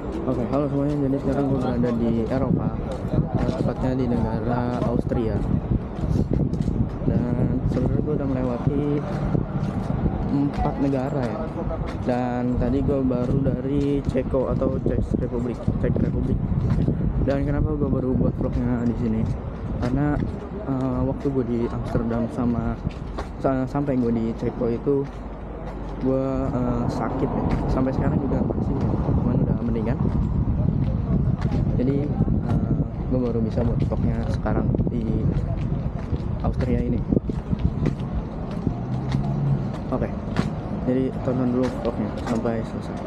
Oke, halo semuanya. Jadi sekarang gue berada di Eropa, tepatnya di negara Austria. Dan sebenarnya gue udah melewati 4 negara ya. Dan tadi gue baru dari Ceko atau Czech Republic. Dan kenapa gue baru buat vlognya di sini? Karena waktu gue di Amsterdam sampai gue di Ceko itu gue sakit ya. Sampai sekarang juga masih, cuman udah mendingan. Jadi gue baru bisa buat vlognya sekarang di Austria ini. Oke, jadi tonton dulu vlognya sampai selesai.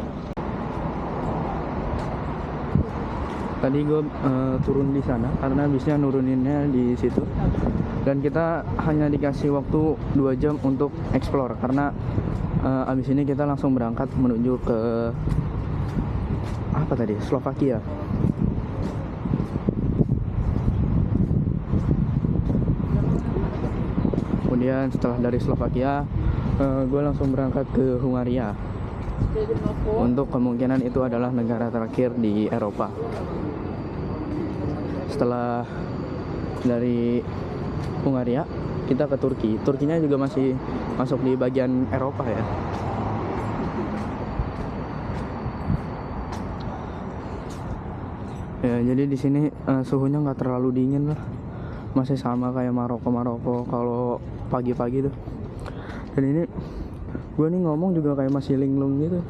Tadi gue turun di sana karena bisnya nuruninnya di situ, dan kita hanya dikasih waktu 2 jam untuk explore karena abis ini kita langsung berangkat menuju ke apa tadi, Slovakia. Kemudian setelah dari Slovakia gue langsung berangkat ke Hungaria. Untuk kemungkinan itu adalah negara terakhir di Eropa. Setelah dari Hungaria kita ke Turki. Turkinya juga masih masuk di bagian Eropa ya. Ya, jadi di sini suhunya nggak terlalu dingin lah. Masih sama kayak Maroko kalau pagi-pagi tuh. Dan ini gue nih ngomong juga kayak masih linglung gitu,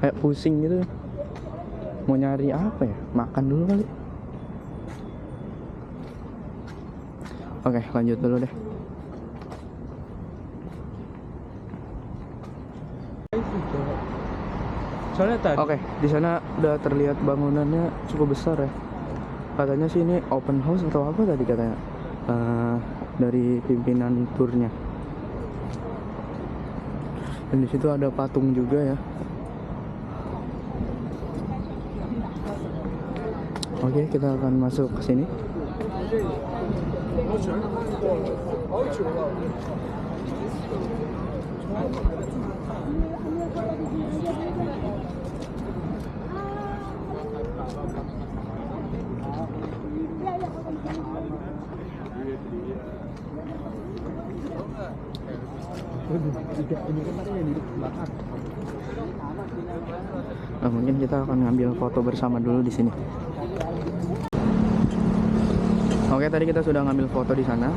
kayak pusing gitu. Mau nyari apa ya? Makan dulu kali. Oke, lanjut dulu deh. Oke, di sana udah terlihat bangunannya cukup besar ya. Katanya sih ini open house atau apa tadi katanya dari pimpinan turnya. Dan di situ ada patung juga ya. Oke, kita akan masuk ke sini. Nah, mungkin kita akan ngambil foto bersama dulu di sini. Oke, tadi kita sudah ngambil foto di sana.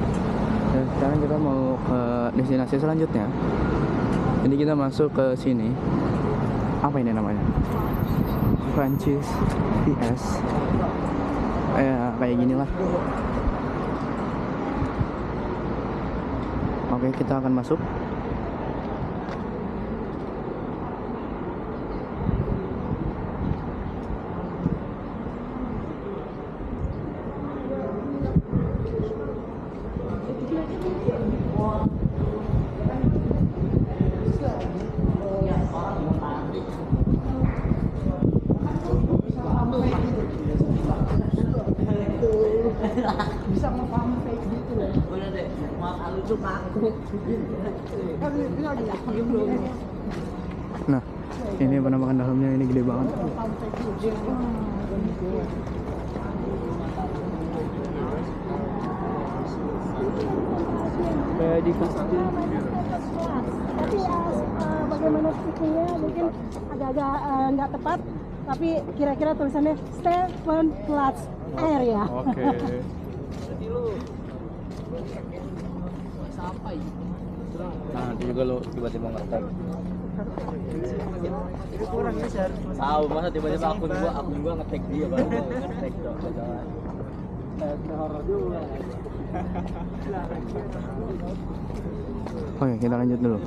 Dan sekarang kita mau ke destinasi selanjutnya. Jadi kita masuk ke sini. Apa ini namanya? Francis PS. Kayak gini lah. Oke, kita akan masuk. Bisa ngefaham kayak gitu ya. Udah deh, mau lu tuh aku. Nah, ini penampakan dalamnya, ini gede banget. Kayak di Konstantin. Tapi bagaimana speakingnya mungkin agak-agak nggak tepat. Tapi kira-kira tulisannya Stephansplatz area. Oke. Nah, nanti juga lo tiba-tiba ngetek. Tahu masa tiba-tiba akun gua nge-tag dia baru gua nge-tag dong. Oke, kita lanjut dulu.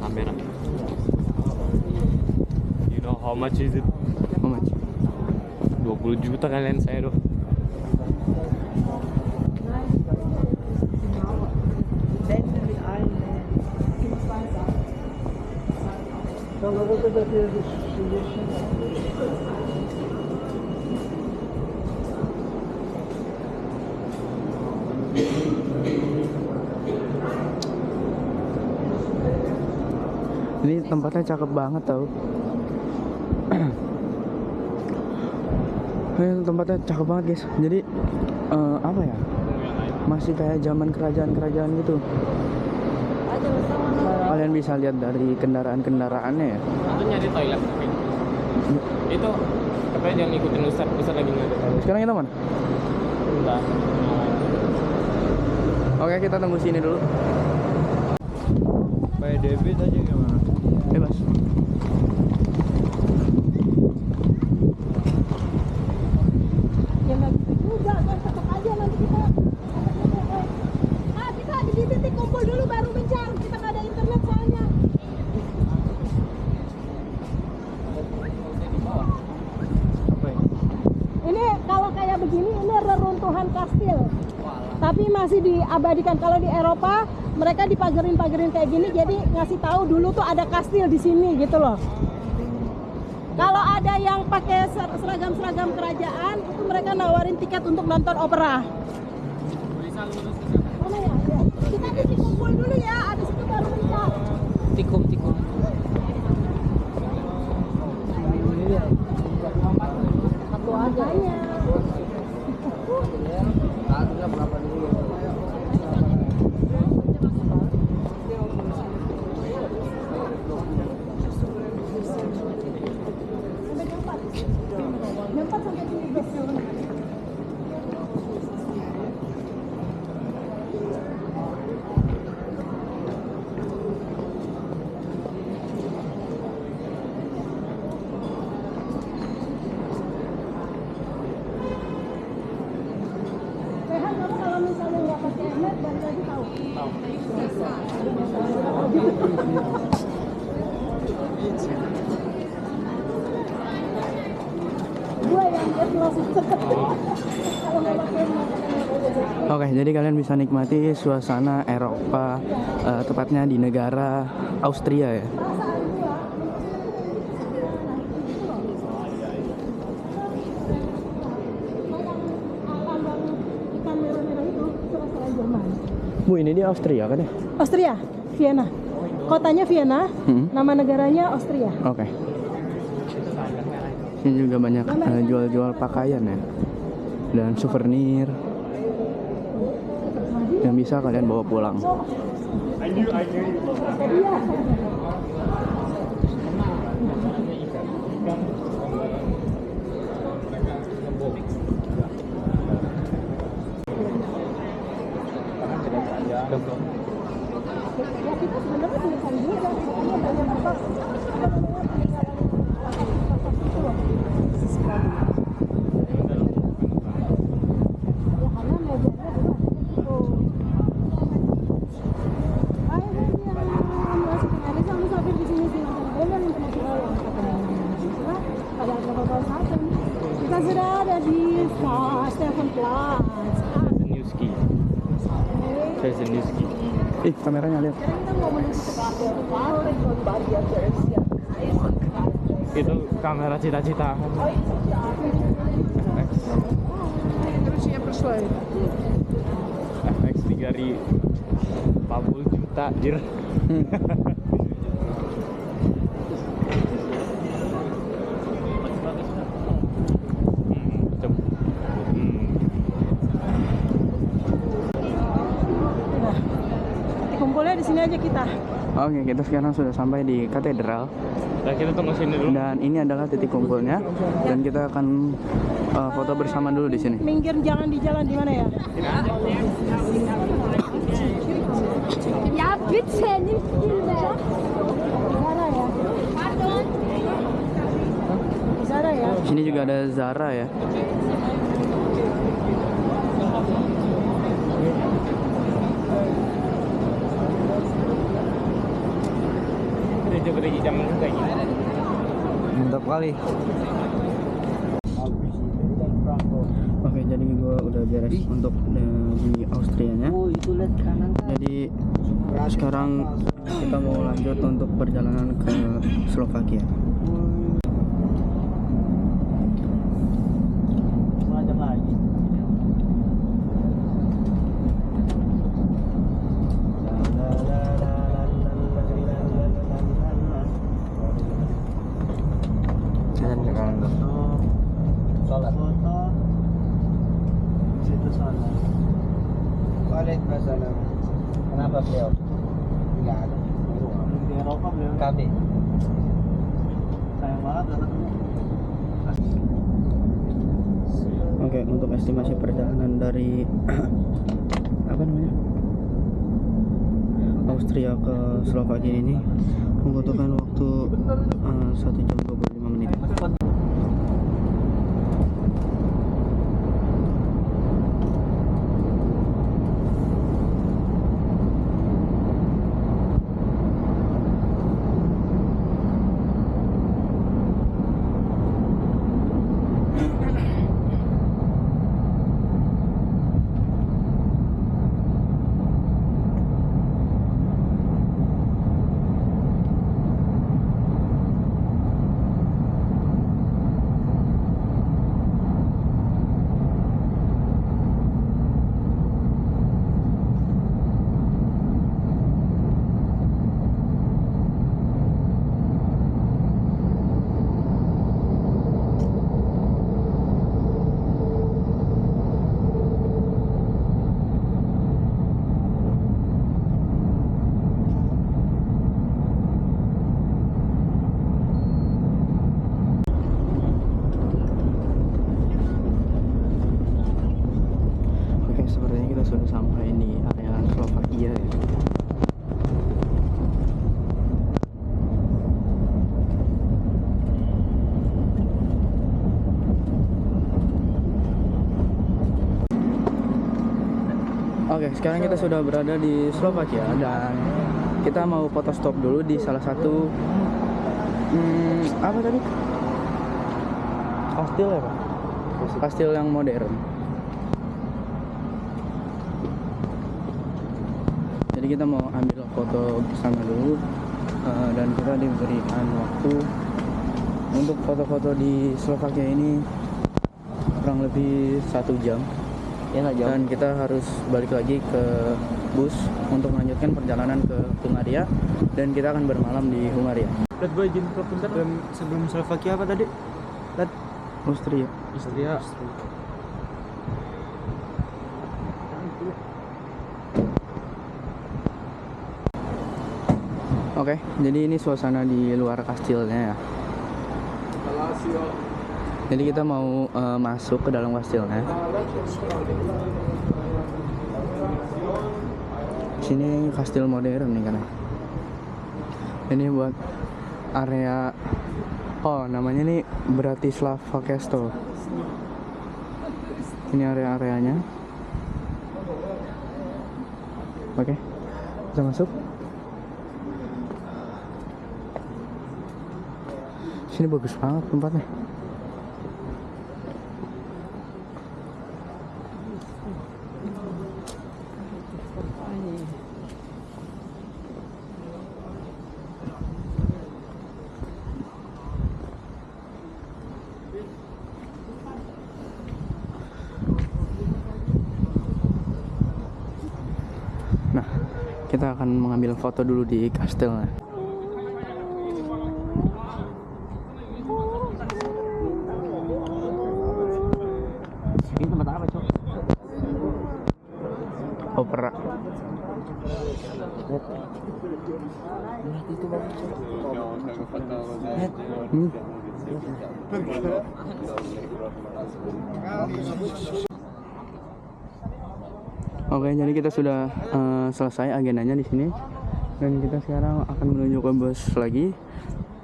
Kamera. You know how much is it? How much? 20 juta kalian saya doh. Ini tempatnya cakep banget tau. Ini tempatnya cakep banget guys. Jadi apa ya? Masih kayak zaman kerajaan-kerajaan gitu. Kalian bisa lihat dari kendaraan-kendaraannya ya. Itu nyari toilet. Itu katanya jangan ikutin Ustaz lagi nggak ada toilet. Sekarang kita mana? Enggak. Oke, kita tunggu sini dulu. Kayak debit aja gimana? Bebas. Ya nggak gitu juga, kan tetap aja nanti kita. Kita di titik kumpul dulu baru mencari. Kita nggak ada internet soalnya. Apa ya? Ini kalau kayak begini ini reruntuhan kastil. Tapi masih diabadikan. Kalau di Eropa mereka dipagerin kayak gini, jadi ngasih tahu dulu tuh ada kastil di sini gitu loh. Kalau ada yang pakai seragam kerajaan, itu mereka nawarin tiket untuk nonton opera. Mana ya? Ya. Kita di kumpul dulu ya, abis itu baru mencari. Tikum. Satu aja. Harga berapa dulu? Nyempat sampai sini guys. Rehan, kamu kalau misalnya nggak pakai net, balik lagi tahu. Gue yang dia langsung cepet. Kalau nggak pakai net. Oke, jadi kalian bisa nikmati suasana Eropa, tepatnya di negara Austria ya. Perasaan gua. Lambang ikan merah-merah itu perasaan Jerman. Bu, ini dia Austria kan ya? Austria, Vienna. Kotanya Vienna, nama negaranya Austria. Oke. Sini juga banyak jual-jual pakaian ya. Dan souvenir yang bisa kalian bawa pulang. Ya kita sebenarnya pilihan juga, soalnya banyak apa? Kita sudah ada di Stephanplatz. Newski. Saya Newski. Ih, kameranya lihat. Sekarang kita mau menuju ke Itu kamera cita-cita. FX 40 juta, jir. Kumpulnya di sini aja kita. Oke, kita sekarang sudah sampai di katedral Nah, kita tunggu sini dulu. dan ini adalah titik kumpulnya dan kita akan foto bersama dulu di sini. Minggir, jangan di jalan di mana ya? Ya, bitte nicht Zara ya. Zara ya. Di sini juga ada Zara ya. Seperti zaman kayak gini. Mantap kali. Oke, jadi gue udah beres untuk di Austrianya. Oh, itu lihat kanan. Jadi sekarang kita mau lanjut untuk perjalanan ke Slovakia. Macam lagi. Dan sekarang Sholat. Situ sana. Waalaikumsalam. Kenapa beliau? Enggak ada. Di Eropa beliau. KB. Sayang banget kata kamu. Oke, untuk estimasi perjalanan dari apa namanya, Austria ke Slovakia ini membutuhkan waktu 1 jam 25 menit. Sepertinya kita sudah sampai di area Slovakia ya. Oke, sekarang kita sudah berada di Slovakia dan kita mau foto stop dulu di salah satu apa tadi? Kastil ya, Pak? Kastil yang modern. Jadi kita mau ambil foto bersama dulu dan kita diberikan waktu untuk foto-foto di Slovakia ini kurang lebih 1 jam. Ya nggak jauh. Dan kita harus balik lagi ke bus untuk melanjutkan perjalanan ke Hungaria dan kita akan bermalam di Hungaria. Lihat gue izin ke bentar. Sebelum Slovakia apa tadi? Lihat Austria. Austria. Oke, jadi ini suasana di luar kastilnya ya. Jadi kita mau masuk ke dalam kastilnya. Sini kastil modern nih kan. Ini buat area, oh namanya nih Bratislava Castle. Ini area-areanya. Oke, kita masuk. Sini bagus banget tempatnya. Nah, kita akan mengambil foto dulu di kastilnya. Ini tempat apa, Cok? Opera. Lihat itu bagus, Cok. Lihat. Oke, jadi kita sudah selesai agendanya di sini dan kita sekarang akan menuju ke bus lagi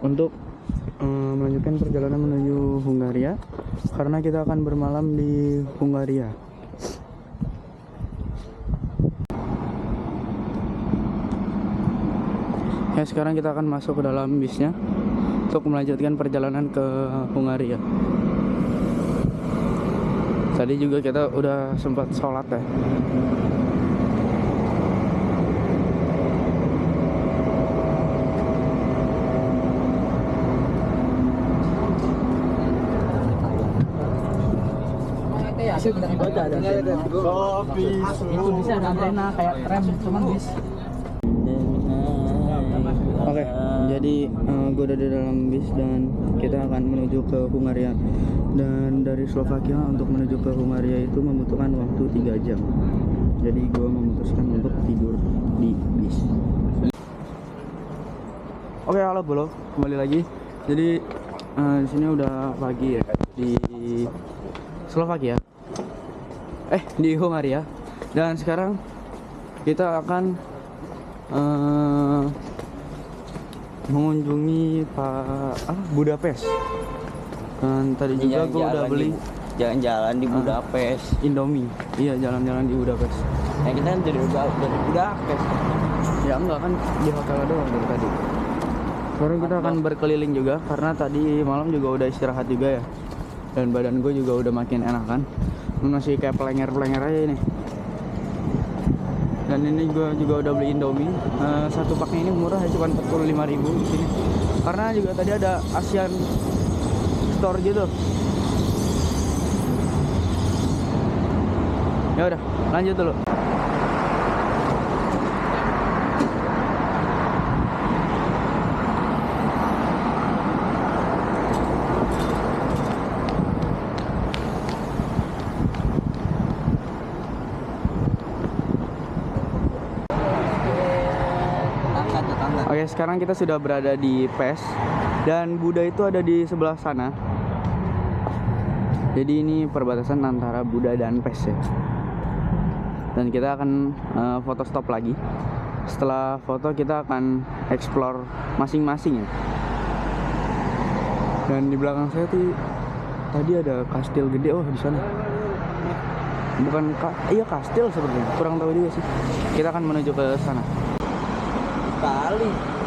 untuk melanjutkan perjalanan menuju Hungaria karena kita akan bermalam di Hungaria. Ya, sekarang kita akan masuk ke dalam bisnya untuk melanjutkan perjalanan ke Hungaria. Tadi juga kita udah sempat sholat ya. Itu bisa ada antena kayak tram, cuman bis. Oke, jadi gue udah di dalam bis dan kita akan menuju ke Hungaria. Dan dari Slovakia untuk menuju ke Hungaria itu membutuhkan waktu 3 jam. Jadi gue memutuskan untuk tidur di bis. Oke, halo bro, kembali lagi. Jadi di sini udah pagi ya di Slovakia. Di Hungaria. Dan sekarang kita akan mengunjungi Budapest. Dan tadi juga gue udah beli jalan-jalan di Budapest. Indomie. Iya, jalan-jalan di Budapest. Nah, kita kan dari Budapest. Ya enggak, kan di hotel doang dari tadi. Sekarang kita akan berkeliling juga karena tadi malam juga udah istirahat juga ya. Dan badan gue juga udah makin enakan. Masih kayak pelenger-pelenger aja ini. Dan ini gue juga udah beli Indomie. Satu paknya ini murah ya, cuma 45.000 di sini. Karena juga tadi ada Asian Store gitu. Ya udah, lanjut dulu. Oke, sekarang kita sudah berada di Pest dan Buda itu ada di sebelah sana. Jadi ini perbatasan antara Buda dan Pest ya. Dan kita akan foto stop lagi. Setelah foto kita akan explore masing-masing ya. Dan di belakang saya tuh tadi ada kastil gede di sana. Bukan iya kastil sepertinya. Kurang tahu juga sih. Kita akan menuju ke sana. Kali.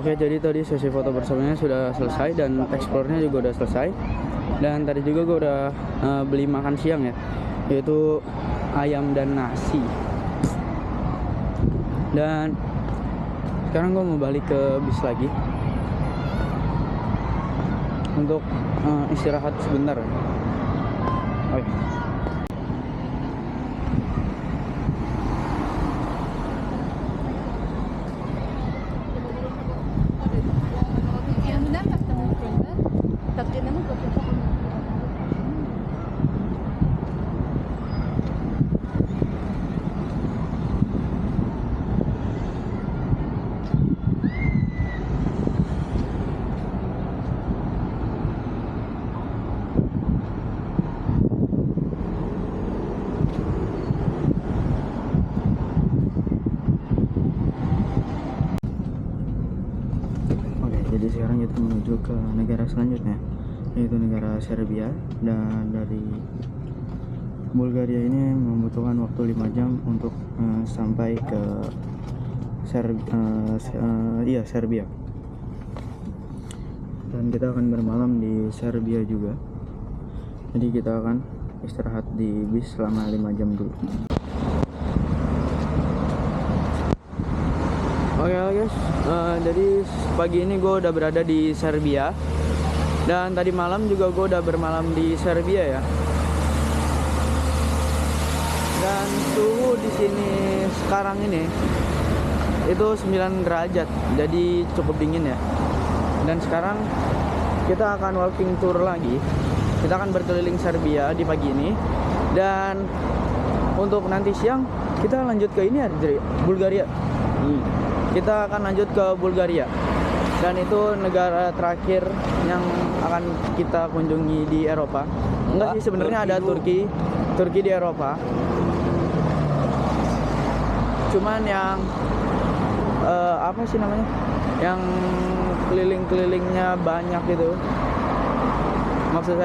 Oke, jadi tadi sesi foto bersamanya sudah selesai dan explore-nya juga udah selesai. Dan tadi juga gue udah beli makan siang ya, yaitu ayam dan nasi. Dan sekarang gue mau balik ke bis lagi untuk istirahat sebentar. Oke. Yang benar customer driven, tapi naman papunta ko. Jadi sekarang kita menuju ke negara selanjutnya, yaitu negara Serbia. Dan dari Bulgaria ini membutuhkan waktu 5 jam untuk sampai ke Serbia. Dan kita akan bermalam di Serbia juga. Jadi kita akan istirahat di bis selama 5 jam dulu. Oke guys, jadi pagi ini gue udah berada di Serbia. Dan tadi malam juga gue udah bermalam di Serbia ya. Dan suhu di sini sekarang ini itu 9 derajat, jadi cukup dingin ya. Dan sekarang kita akan walking tour lagi. Kita akan berkeliling Serbia di pagi ini. Dan untuk nanti siang kita lanjut ke ini dari Bulgaria. Kita akan lanjut ke Bulgaria. Dan itu negara terakhir yang akan kita kunjungi di Eropa. Enggak sih, sebenarnya ada Turki di Eropa. Cuman yang apa sih namanya? Yang keliling-kelilingnya banyak gitu. Maksud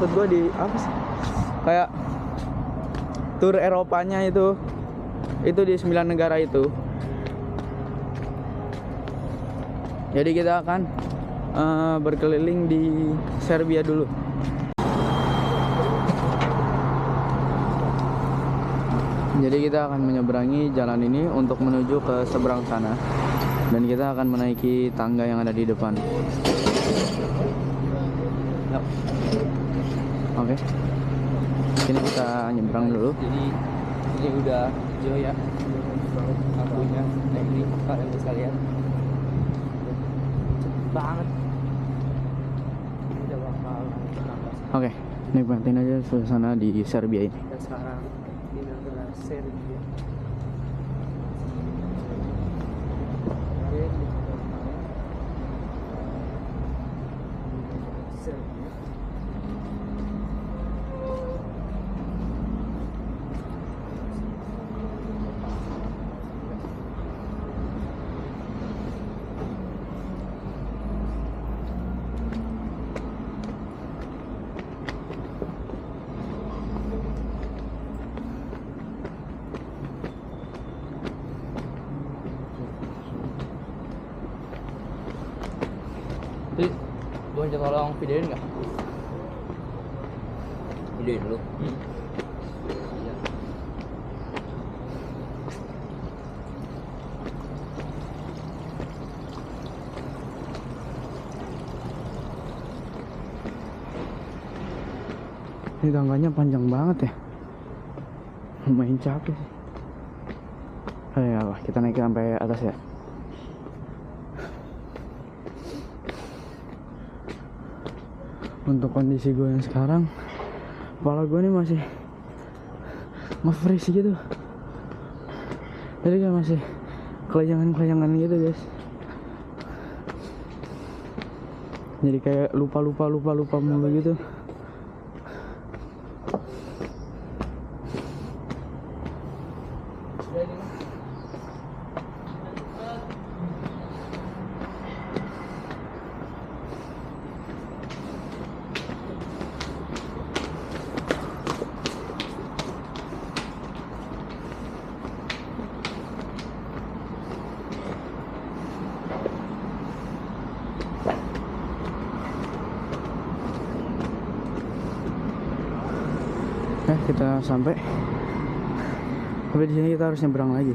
gue di apa sih? Kayak tur Eropanya itu di 9 negara itu. Jadi kita akan berkeliling di Serbia dulu. Jadi kita akan menyeberangi jalan ini untuk menuju ke seberang sana. Dan kita akan menaiki tangga yang ada di depan. Oke. Sini kita nyebrang dulu. Jadi ini udah hijau ya. Lampunya ini kalian bisa lihat. Banget. Udah bakal Oke, nikmatin aja suasana di Serbia ini. dan sekarang di negara Serbia. Serbia. Boleh tolong videoin nggak? Videoin dulu. Iya. Ini tangganya panjang banget ya. Lumayan capek sih. Ayolah, kita naik sampai atas ya. Untuk kondisi gue yang sekarang, kepala gue ini masih nge-freeze gitu. Jadi kayak masih kelayangan gitu guys. Jadi kayak lupa mulu gitu. kita sampai. Tapi di sini kita harus nyebrang lagi.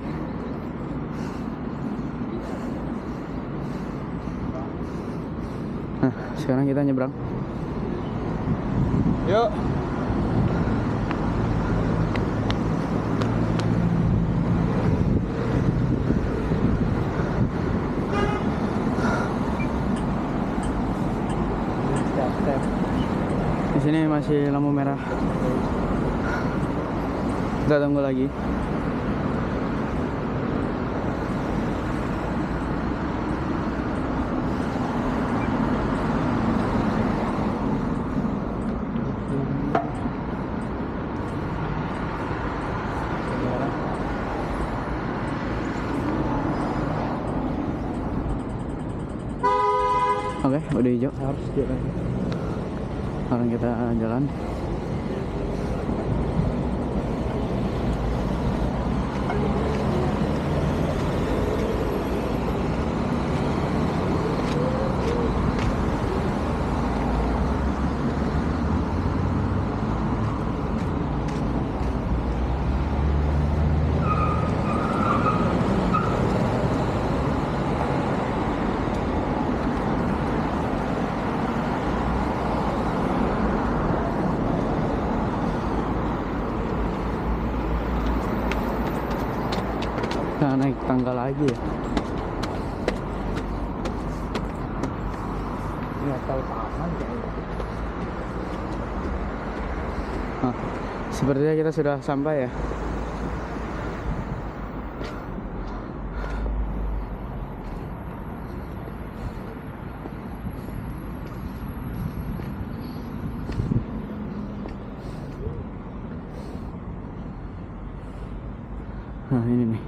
Nah, sekarang kita nyebrang. Yuk. Di sini masih lampu merah. Kita tunggu lagi. Oke, udah hijau. Harus jalan. Sekarang kita jalan. Kita naik tangga lagi ya. Nggak tahu taman kayaknya. Nah, sepertinya kita sudah sampai ya. Nah, ini nih.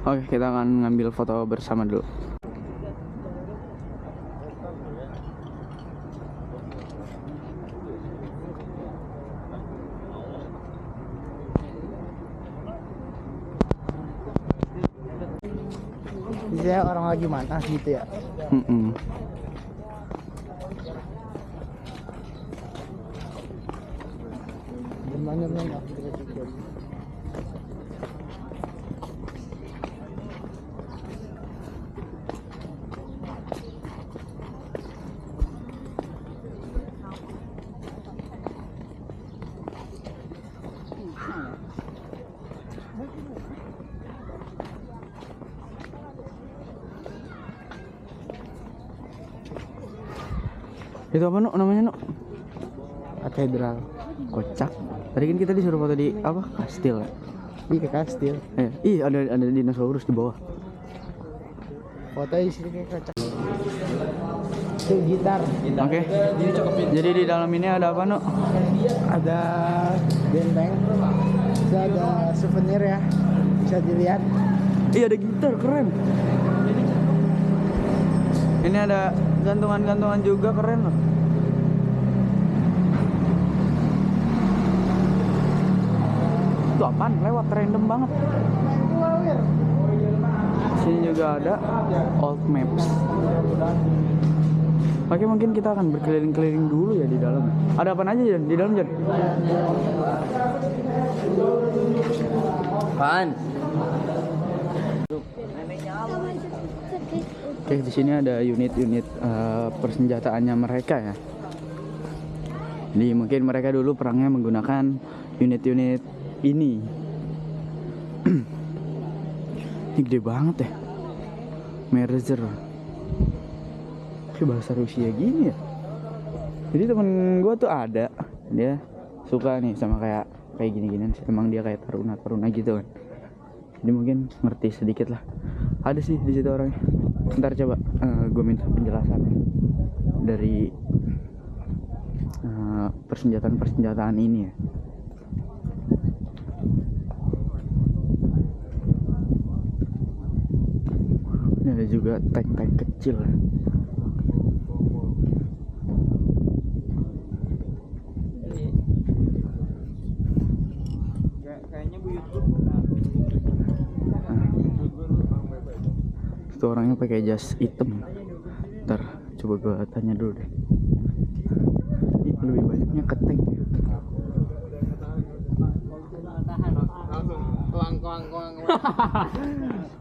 Oke, kita akan ngambil foto bersama dulu. Biasanya orang lagi mana gitu ya. Gimana nih? Itu apa Nuk namanya Nuk? Katedral. Kocak. Tadi kan kita disuruh foto di apa? Kastil ya? Di kastil. Ih ada dinosaurus di bawah. Foto di sini kayak kocak. Itu gitar. Oke. Jadi di dalam ini ada apa Nuk? Ada benteng. Bisa ada souvenir ya. Bisa dilihat. Iya ada gitar keren. Ini ada gantungan-gantungan juga keren loh. Itu apaan? Lewat random banget. Sini juga ada old maps. Oke, mungkin kita akan berkeliling-keliling dulu ya di dalam. Ada apa aja Jan? Di dalam Jan? Apaan? Oke, di sini ada unit-unit persenjataannya mereka ya. Jadi mungkin mereka dulu perangnya menggunakan unit-unit ini. Ini gede banget ya. Merzer. Kayak bahasa Rusia gini ya. Jadi temen gue tuh ada, dia suka nih sama kayak gini-ginian. Emang dia kayak taruna gitu kan. Jadi mungkin ngerti sedikit lah. Ada sih di situ orangnya. Ntar coba gue minta penjelasannya dari persenjataan ini ya. ada juga tank-tank kecil. Kayaknya Bu Yud. Itu orangnya pakai jas hitam. Ntar coba gue tanya dulu deh. Ini lebih banyaknya ke tank.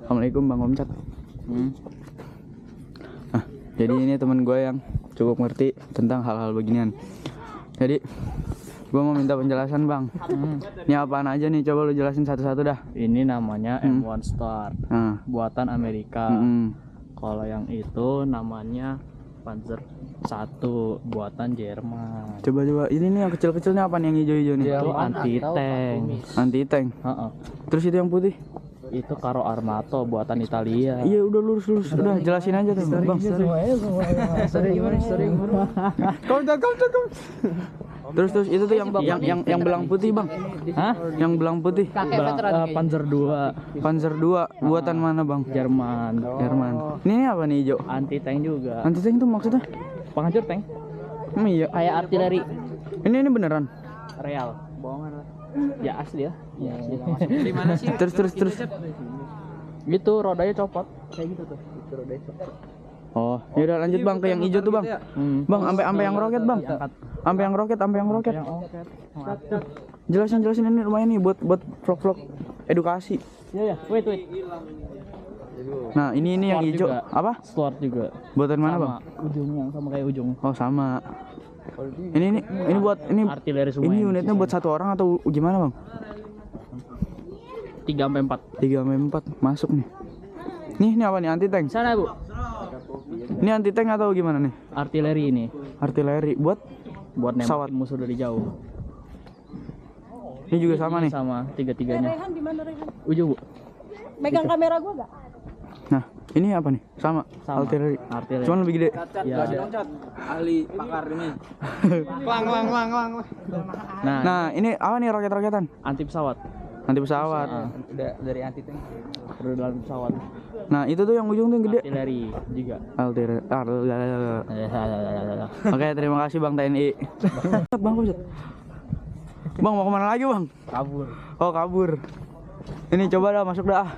Assalamualaikum Bang Omcat. Nah, jadi ini teman gue yang cukup ngerti tentang hal-hal beginian. Jadi gue mau minta penjelasan Bang. Ini apaan aja nih? Coba lu jelasin satu-satu dah. Ini namanya M1 Star, Nah, buatan Amerika. Kalau yang itu namanya Panzer 1, buatan Jerman. coba ini nih yang kecil-kecilnya apa nih yang hijau-hijau nih? Itu anti tank. Anti tank. Terus itu yang putih? Itu Karo Armato, buatan Italia. Iya udah lurus. Udah jelasin aja tuh Bang. Terus itu tuh yang belang putih Bang. Hah? Yang belang putih. Panzer 2, Panzer 2 buatan mana Bang? Jerman. Jerman. Ini apa nih hijau? Anti tank juga. Anti tank tuh maksudnya? Penghancur tank. Iya. Kayak artileri. Ini beneran. Real. Bohongan lah. Ya asli ya. Di mana sih? Terus. Gitu rodanya copot. Kayak gitu tuh. Itu rodanya copot. Oh, yaudah lanjut Bang ke yang hijau tuh Bang. Bang, sampai yang roket Bang. Sampai yang roket. Jelasin ini lumayan nih buat vlog edukasi. Iya. Wait. Nah, ini yang Sword hijau. juga. Apa? Sword juga. Buatan mana, Sama. Bang? Ujung yang sama kayak ujung. Oh, sama. Ini buat Artileri semua. ini yang unitnya di buat satu orang atau gimana, Bang? 3-4. 3-4 masuk nih. Ini apa nih, anti tank? Sana, Bu. Ini anti tank atau gimana nih? Artileri ini Artileri buat nembakin musuh dari jauh. ini juga sama nih. Sama tiga-tiganya. Rehan di mana Rehan? Ujung, Bu. Megang kamera gua gak? Nah, ini apa nih? Sama. Artileri. Artileri. Cuman lebih gede. Ya. Ahli pakar ini. Lang. Nah, ini apa nih roket-roketan? Anti pesawat. Anti pesawat. Udah dari anti tank. Perlu dalam pesawat. Nah, itu tuh yang ujung tuh yang gede. Artileri juga. Artileri. Oke, terima kasih Bang TNI. Bang, Bang mau kemana lagi Bang? Kabur. Oh, kabur. Ini coba dah masuk dah.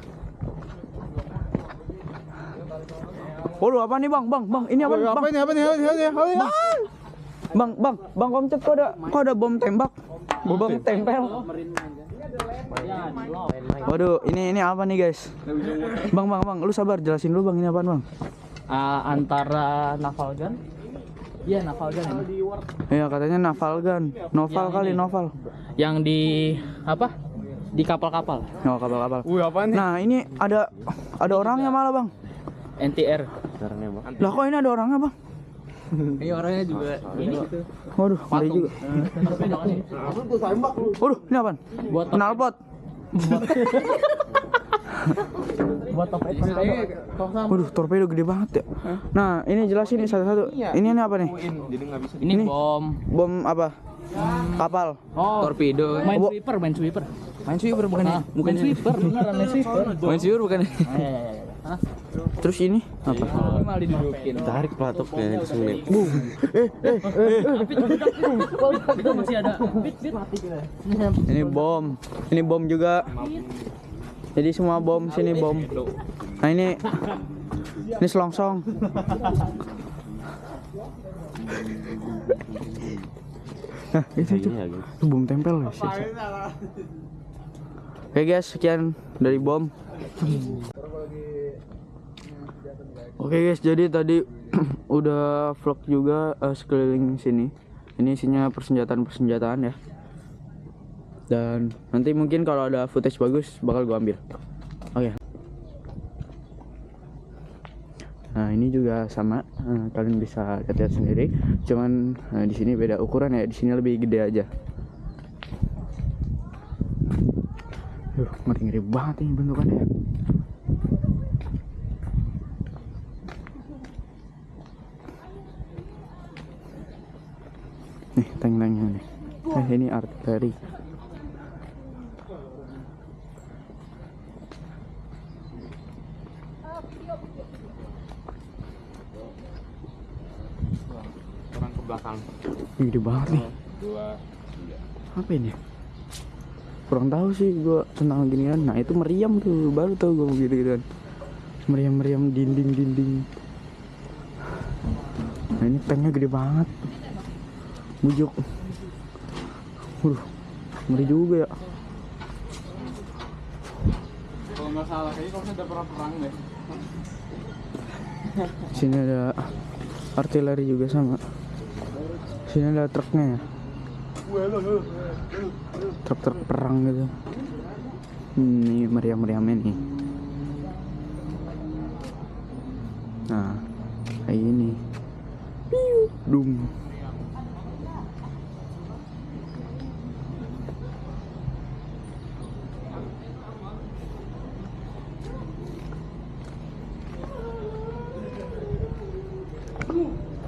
Waduh, apa nih Bang? Bang, ini apa? Bang. Apa nih? Bang Komcet kok ada bom tembak? Bom tempel. Waduh, ini apa nih guys? Bang, lu sabar jelasin dulu Bang, ini apaan Bang? Antara naval gun. Iya, naval gun ini. Iya, katanya naval gun. Novel kali, novel. Yang di apa? Di kapal-kapal. Oh, kapal-kapal. Wih, apaan nih? Nah, ini ada orangnya malah Bang. NTR. Lah kok ini ada orangnya Bang? Ini orangnya juga ini gitu. Waduh, ngeri juga. Waduh, ini apaan? Buat Knalpot. buat top Waduh, torpedo gede banget ya. Nah, ini jelasin nih satu-satu. Ini apa nih? Ini bom. Bom apa? Kapal. Oh, Torpedo. main sweeper. Main sweeper bukan ini? Bukan sweeper, beneran main sweeper. Main sweeper bukan ini? Terus ini apa? Malah didudukin. Tarik platoknya di Itu masih ada. Ini bom. Ini bom juga. Jadi semua bom sini bom. Nah, ini selongsong. Nah, itu bom tempel guys. Oke guys, sekian dari bom. Oke guys, jadi tadi udah vlog juga sekeliling sini. Ini isinya persenjataan ya. Dan nanti mungkin kalau ada footage bagus bakal gua ambil. Oke. Nah, ini juga sama, kalian bisa lihat sendiri. Cuman di sini beda ukuran ya. Di sini lebih gede aja. Ngeri banget ini bentukannya. Nih, tank-tanknya nih. Ini artileri. belakang. Gede banget nih. 2, 3. Apa ini? Kurang tahu sih gue tentang ginian. Nah itu meriam tuh, baru tahu gue gitu kan. Meriam dinding. Nah ini tanknya gede banget. Bujuk. Ngeri juga ya. Kalau nggak salah kayaknya kalau udah pernah perang deh. Sini ada artileri juga sama. Sini ada truknya ya. Truk perang gitu. Ini meriam-meriamnya nih. Nah, kayak ini. Dum.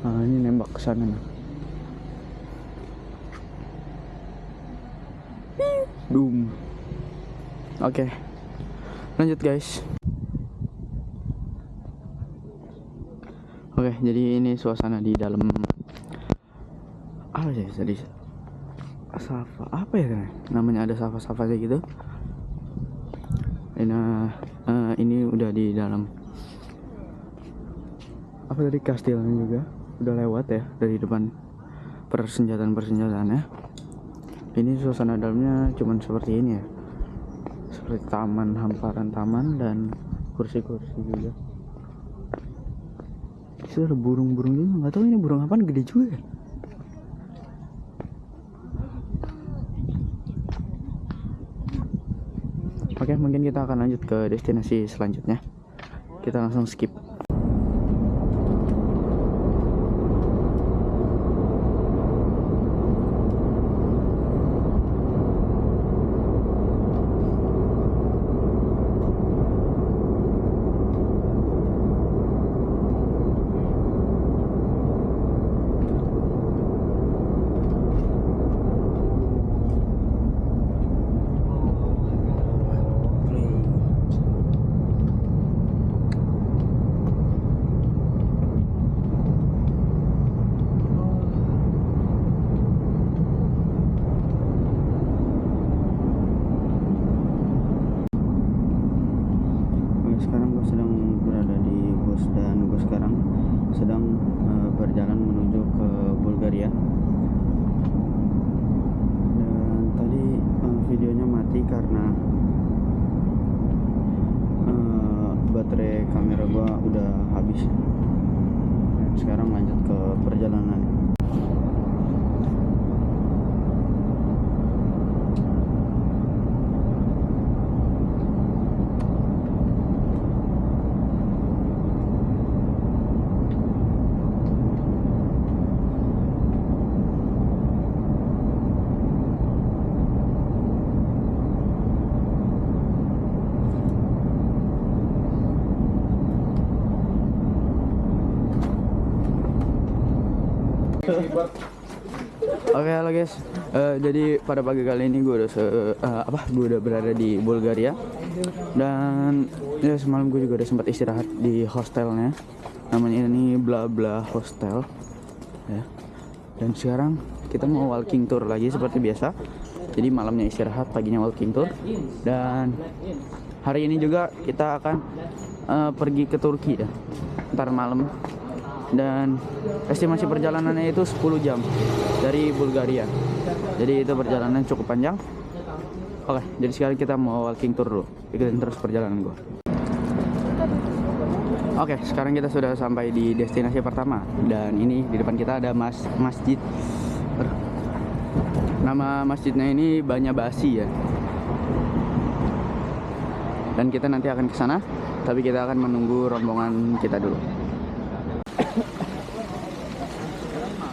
Nah, ini nembak ke sana nih. Dum. Oke. Lanjut guys. Oke, jadi ini suasana di dalam apa sih tadi? Safa. Apa ya namanya, ada safa-safa kayak gitu. Ini udah di dalam apa tadi, kastilnya juga udah lewat ya dari depan persenjataannya. Ini suasana dalamnya cuman seperti ini ya, seperti taman, hamparan taman dan kursi-kursi juga. Itu ada burung-burung juga, nggak tahu ini burung apaan, gede juga. Oke, mungkin kita akan lanjut ke destinasi selanjutnya. Kita langsung skip. Sekarang gue sedang berada di bus dan gue sekarang sedang berjalan menuju ke Bulgaria. Dan tadi videonya mati karena baterai kamera gue udah habis. Sekarang lanjut ke perjalanan. Oke, halo guys. Jadi pada pagi kali ini gue udah berada di Bulgaria. Dan ya semalam gue juga udah sempat istirahat di hostelnya. Namanya ini Bla Bla Hostel. Ya. Dan sekarang kita mau walking tour lagi seperti biasa. Jadi malamnya istirahat, paginya walking tour. Dan hari ini juga kita akan pergi ke Turki ya. Ntar malam. Dan estimasi perjalanannya itu 10 jam dari Bulgaria. Jadi itu perjalanan cukup panjang. Oke, jadi sekarang kita mau walking tour dulu. Ikutin terus perjalanan gue. Oke, sekarang kita sudah sampai di destinasi pertama. Dan ini di depan kita ada masjid. Nama masjidnya ini Banya Basi ya. Dan kita nanti akan ke sana, tapi kita akan menunggu rombongan kita dulu.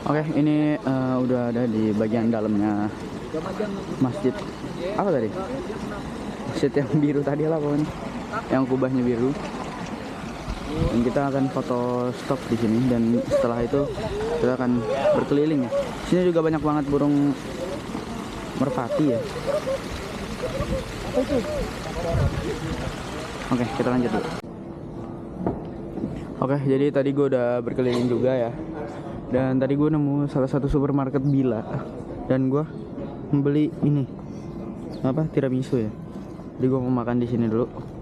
Oke, ini udah ada di bagian dalamnya masjid. Apa tadi? Masjid yang biru tadi lah pokoknya, yang kubahnya biru. Dan kita akan foto stop di sini, dan setelah itu kita akan berkeliling ya. Sini juga banyak banget burung merpati ya. Oke, kita lanjut dulu. Oke, jadi tadi gue udah berkeliling juga ya. Dan tadi gue nemu salah satu supermarket Bila. Dan gue membeli ini apa tiramisu ya. Jadi gue mau makan di sini dulu.